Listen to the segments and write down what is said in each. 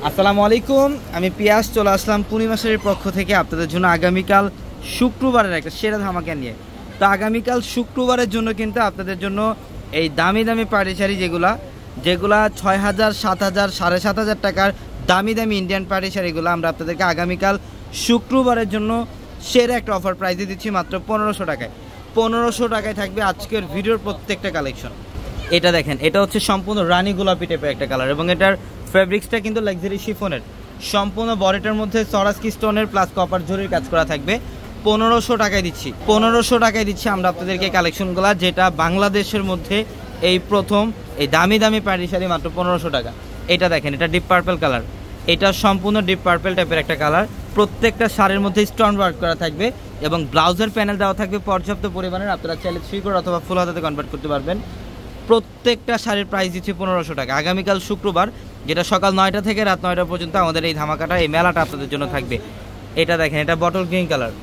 আসসালামু আলাইকুম, আমি পিয়াস চলে আসলাম পূর্ণিমাসের পক্ষ থেকে আপনাদের জন্য আগামীকাল শুক্রবারের একটা সেরা ধামাকা নিয়ে। তো আগামীকাল শুক্রবারের জন্য কিন্তু আপনাদের জন্য এই দামি দামি পাড়ি শাড়ি যেগুলা ৬,০০০, ৭,০০০, ৭,৫০০ টাকার দামি দামি ইন্ডিয়ান পাড়ি শাড়িগুলো আমরা আপনাদেরকে আগামীকাল শুক্রবারের জন্য সেরা একটা অফার প্রাইসে দিচ্ছি মাত্র ১৫০০ টাকায়। ১৫০০ টাকায় থাকবে আজকের ভিডিওর প্রত্যেকটা কালেকশন। এটা দেখেন, এটা হচ্ছে সম্পূর্ণ রানী গোলাপি টাইপের একটা কালার এবং এটার ফেব্রিক্সটা কিন্তু লাক্সারি শিফনের, সম্পূর্ণ বডিটার মধ্যে সরাসকি স্টোনের প্লাস কপার জরির কাজ করা থাকবে। ১৫০০ টাকায় দিচ্ছি, ১৫০০ টাকায় দিচ্ছি আমরা আপনাদেরকে কালেকশনগুলো, যেটা বাংলাদেশের মধ্যে এই প্রথম এই দামি দামি পাড়ি শাড়ি মাত্র ১৫০০ টাকা। এটা দেখেন, এটা ডিপ পার্পল কালার, এটা সম্পূর্ণ ডিপ পার্পল টাইপের একটা কালার। প্রত্যেকটা শাড়ির মধ্যে স্টোন ওয়ার্ক করা থাকবে এবং ব্লাউজের প্যানেল দেওয়া থাকবে পর্যাপ্ত পরিমাণের। আপনারা চাইলে 3/4 অথবা ফুল হাতাতে কনভার্ট করতে পারবেন। প্রত্যেকটা শাড়ির প্রাইস দিচ্ছি ১৫০০ টাকা। আগামীকাল শুক্রবার, যেটা সকাল ৯টা থেকে রাত ৯টা পর্যন্ত আমাদের এই ধামাকাটা, এই মেলাটা আপনাদের জন্য থাকবে। এটা দেখেন, এটা বটল গ্রিন কালার,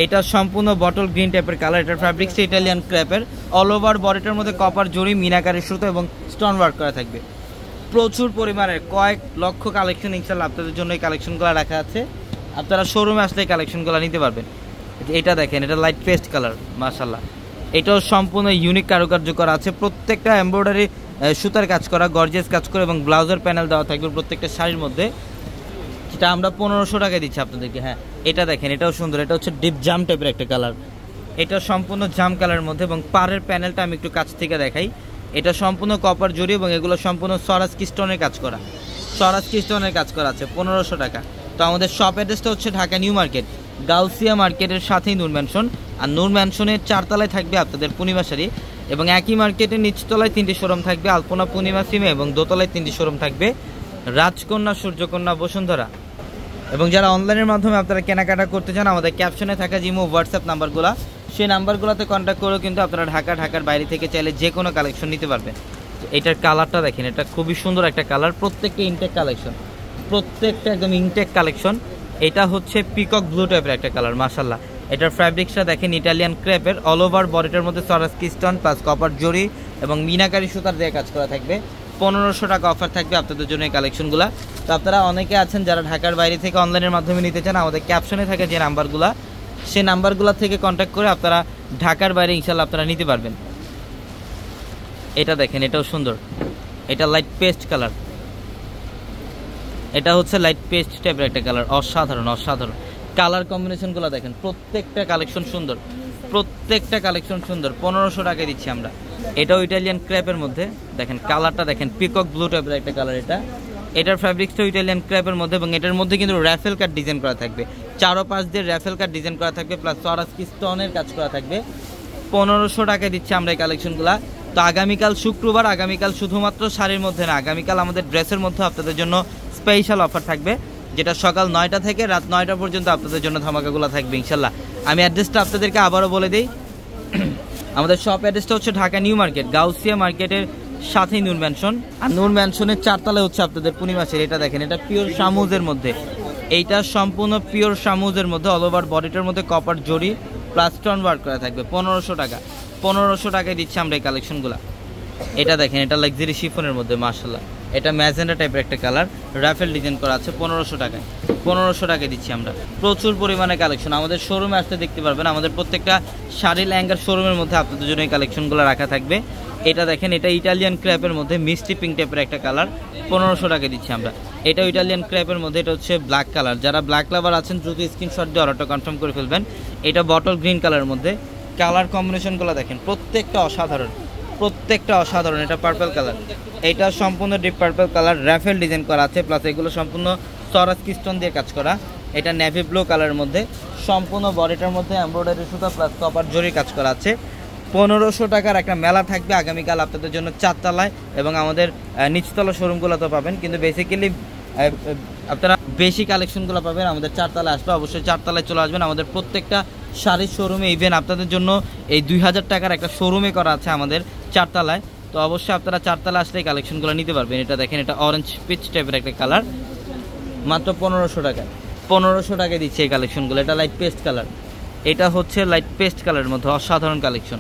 এটা সম্পূর্ণ বটল গ্রিন টাইপের কালার। এটার ফ্যাব্রিক্সটা ইটালিয়ান ক্র্যাপের, অল ওভার বডিটার মধ্যে কপার জরি, মিনাকারি সুতো এবং স্টোন ওয়ার্ক করা থাকবে। প্রচুর পরিমাণের কয়েক লক্ষ কালেকশন ইনশাল্লাহ আপনাদের জন্য এই কালেকশনগুলো রাখা আছে। আপনারা শোরুমে আসলে এই কালেকশনগুলো নিতে পারবেন। এটা দেখেন, এটা লাইট পেস্ট কালার, মাশাল্লাহ। এটাও সম্পূর্ণ ইউনিক কারুকার্য করা আছে, প্রত্যেকটা এমব্রয়ডারি সুতার কাজ করা, গর্জিয়াস কাজ করা এবং ব্লাউজের প্যানেল দেওয়া থাকবে প্রত্যেকটা শাড়ির মধ্যে, যেটা আমরা ১৫০০ টাকায় দিচ্ছি আপনাদেরকে। হ্যাঁ, এটা দেখেন, এটাও সুন্দর, এটা হচ্ছে ডিপ জাম টাইপের একটা কালার। এটা সম্পূর্ণ জাম কালারের মধ্যে এবং পাড়ের প্যানেলটা আমি একটু কাছ থেকে দেখাই। এটা সম্পূর্ণ কপার জড়ি এবং এগুলো সম্পূর্ণ সরাসকি স্টোনের কাজ করা, সরাসকি স্টোনের কাজ করা আছে। ১৫০০ টাকা। তো আমাদের শপ অ্যাড্রেসটা হচ্ছে ঢাকা নিউ মার্কেট, গাউসিয়া মার্কেটের সাথেই নূর ম্যানশন। আর নূর ম্যানশনের ৪ তলায় থাকবে আপনাদের পূর্ণিমা শাড়ি এবং একই মার্কেটের নিচতলায় 3টি শোরুম থাকবে, আলপনা, পূর্ণিমা, সিমে, এবং দোতলায় 3টি শোরুম থাকবে, রাজকন্যা, সূর্যকন্যা, বসুন্ধরা। এবং যারা অনলাইনের মাধ্যমে আপনারা কেনাকাটা করতে চান, আমাদের ক্যাপশনে থাকা জিমো হোয়াটসঅ্যাপ নাম্বারগুলো, সেই নাম্বারগুলোতে কন্ট্যাক্ট করেও কিন্তু আপনারা ঢাকার বাইরে থেকে চাইলে যে কোনো কালেকশন নিতে পারবেন। এটার কালারটা দেখেন, এটা খুবই সুন্দর একটা কালার, প্রত্যেকটা ইনটেক কালেকশন, প্রত্যেকটা একদম ইনটেক কালেকশন। এটা হচ্ছে পিকক ব্লু টাইপের একটা কালার, মাশাল্লাহ। এটার ফ্যাব্রিক্সটা দেখেন ইটালিয়ান ক্র্যাপের, অল ওভার বডিটার মধ্যে সরাসকি স্টোন প্লাস কপার জরি এবং মিনাকারি সুতার দিয়ে কাজ করা থাকবে। ১৫০০ টাকা অফার থাকবে আপনাদের জন্য এই কালেকশনগুলো। তো আপনারা অনেকে আছেন যারা ঢাকার বাইরে থেকে অনলাইনের মাধ্যমে নিতে চান, আমাদের ক্যাপশনে থাকে যে নাম্বারগুলো, সেই নাম্বারগুলো থেকে কন্ট্যাক্ট করে আপনারা ঢাকার বাইরে ইনশাল্লাহ আপনারা নিতে পারবেন। এটা দেখেন, এটাও সুন্দর, এটা লাইট পেস্ট কালার, এটা হচ্ছে লাইট পেস্ট টাইপের একটা কালার, অসাধারণ অসাধারণ কালার কম্বিনেশনগুলো দেখেন। প্রত্যেকটা কালেকশন সুন্দর, প্রত্যেকটা কালেকশন সুন্দর। ১৫০০ টাকায় দিচ্ছি আমরা। এটাও ইটালিয়ান ক্র্যাপের মধ্যে, দেখেন কালারটা দেখেন, পিকক ব্লু টাইপের একটা কালার। এটার ফ্যাব্রিক্সটাও ইটালিয়ান ক্র্যাপের মধ্যে এবং এটার মধ্যে কিন্তু র্যাফেল কাট ডিজাইন করা থাকবে, ৪ ও ৫ দিয়ে র্যাফেল কাট ডিজাইন করা থাকবে প্লাস সরাসকি স্টোনের কাজ করা থাকবে। ১৫০০ টাকায় দিচ্ছি আমরা এই কালেকশনগুলো। তো আগামীকাল শুক্রবার, আগামীকাল শুধুমাত্র শাড়ির মধ্যে না, আগামীকাল আমাদের ড্রেসের মধ্যে আপনাদের জন্য স্পেশাল অফার থাকবে, যেটা সকাল ৯টা থেকে রাত ৯টা পর্যন্ত আপনাদের জন্য ধামাকাগুলো থাকবে ইনশাল্লাহ। আমি অ্যাড্রেসটা আপনাদেরকে আবারও বলে দিই। আমাদের শপ অ্যাড্রেসটা হচ্ছে ঢাকা নিউ মার্কেট, গাউসিয়া মার্কেটের সাথেই নূর ম্যানশন। আর নূর ম্যানশনের 4 তলায় হচ্ছে আপনাদের পূর্ণিমা শাড়ি। এটা দেখেন, এটা পিওর শামুজের মধ্যে, এইটা সম্পূর্ণ পিওর শামুজের মধ্যে, অল ওভার বডিটার মধ্যে কপার জরি প্লাস স্টোন ওয়ার্ক করা থাকবে। ১৫০০ টাকা। ১৫০০ টাকায় দিচ্ছি আমরা এই কালেকশনগুলো। এটা দেখেন, এটা লাক্সারি শিফনের মধ্যে, মাশাল্লাহ। এটা ম্যাজেন্ডা টাইপের একটা কালার, রাফেল ডিজাইন করা আছে। ১৫০০ টাকায়, ১৫০০ টাকায় দিচ্ছি আমরা। প্রচুর পরিমাণে কালেকশন, আমাদের শোরুমে আসতে দেখতে পারবেন। আমাদের প্রত্যেকটা শাড়ি লেহেঙ্গার শোরুমের মধ্যে আপনাদের জন্য এই কালেকশনগুলো রাখা থাকবে। এটা দেখেন, এটা ইটালিয়ান ক্র্যাপের মধ্যে মিষ্টি পিঙ্ক টাইপের একটা কালার, ১৫০০ টাকায় দিচ্ছি আমরা। এটাও ইটালিয়ান ক্র্যাপের মধ্যে, এটা হচ্ছে ব্ল্যাক কালার। যারা ব্ল্যাক লাভার আছেন দ্রুত স্ক্রিনশট দিয়ে অর্ডারটা কনফার্ম করে ফেলবেন। এটা বটল গ্রিন কালারের মধ্যে, কালার কম্বিনেশনগুলো দেখেন প্রত্যেকটা অসাধারণ, প্রত্যেকটা অসাধারণ। এটা পার্পল কালার, এটা সম্পূর্ণ deep purple colour, raffle design করা আছে প্লাস এগুলো সম্পূর্ণ সরাসকি স্টোন দিয়ে কাজ করা। এটা নেভি ব্লু কালারের মধ্যে, সম্পূর্ণ বডিটার মধ্যে এমব্রয়ডারি সুতা প্লাস কপার জরি কাজ করা আছে। ১৫০০ টাকার একটা মেলা থাকবে আগামীকাল আপনাদের জন্য ৪ তলায় এবং আমাদের নিচতলা শোরুমগুলোতে পাবেন, কিন্তু বেসিক্যালি আপনারা বেশি কালেকশনগুলো পাবেন আমাদের ৪ তলায় আসবে। অবশ্যই ৪ তলায় চলে আসবেন আমাদের প্রত্যেকটা শাড়ির শোরুমে। ইভেন আপনাদের জন্য এই ২০০০ টাকার একটা শোরুমে করা আছে আমাদের ৪ তলায়। তো অবশ্যই আপনারা ৪ তলায় আসলে এই কালেকশনগুলো নিতে পারবেন। এটা দেখেন, এটা অরেঞ্জ পিচ টাইপের একটা কালার, মাত্র ১৫০০ টাকায়। ১৫০০ টাকায় দিচ্ছে এই কালেকশনগুলো। এটা লাইট পেস্ট কালার, এটা হচ্ছে লাইট পেস্ট কালারের মধ্যে অসাধারণ কালেকশন।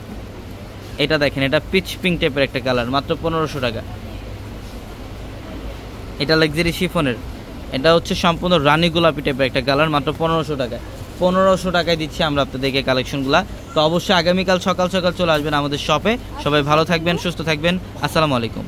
এটা দেখেন, এটা পিচ পিঙ্ক টাইপের একটা কালার, মাত্র ১৫০০ টাকা। এটা লাক্সারি শিফনের, এটা হচ্ছে সম্পূর্ণ রানী গোলাপি টাইপের একটা কালার, মাত্র 1500 টাকায়। 1500 টাকায় দিচ্ছি আমরা আপনাদেরকে কালেকশনগুলো। তো অবশ্যই আগামীকাল সকাল সকাল চলে আসবেন আমাদের শপে। সবাই ভালো থাকবেন, সুস্থ থাকবেন। আসসালামু আলাইকুম।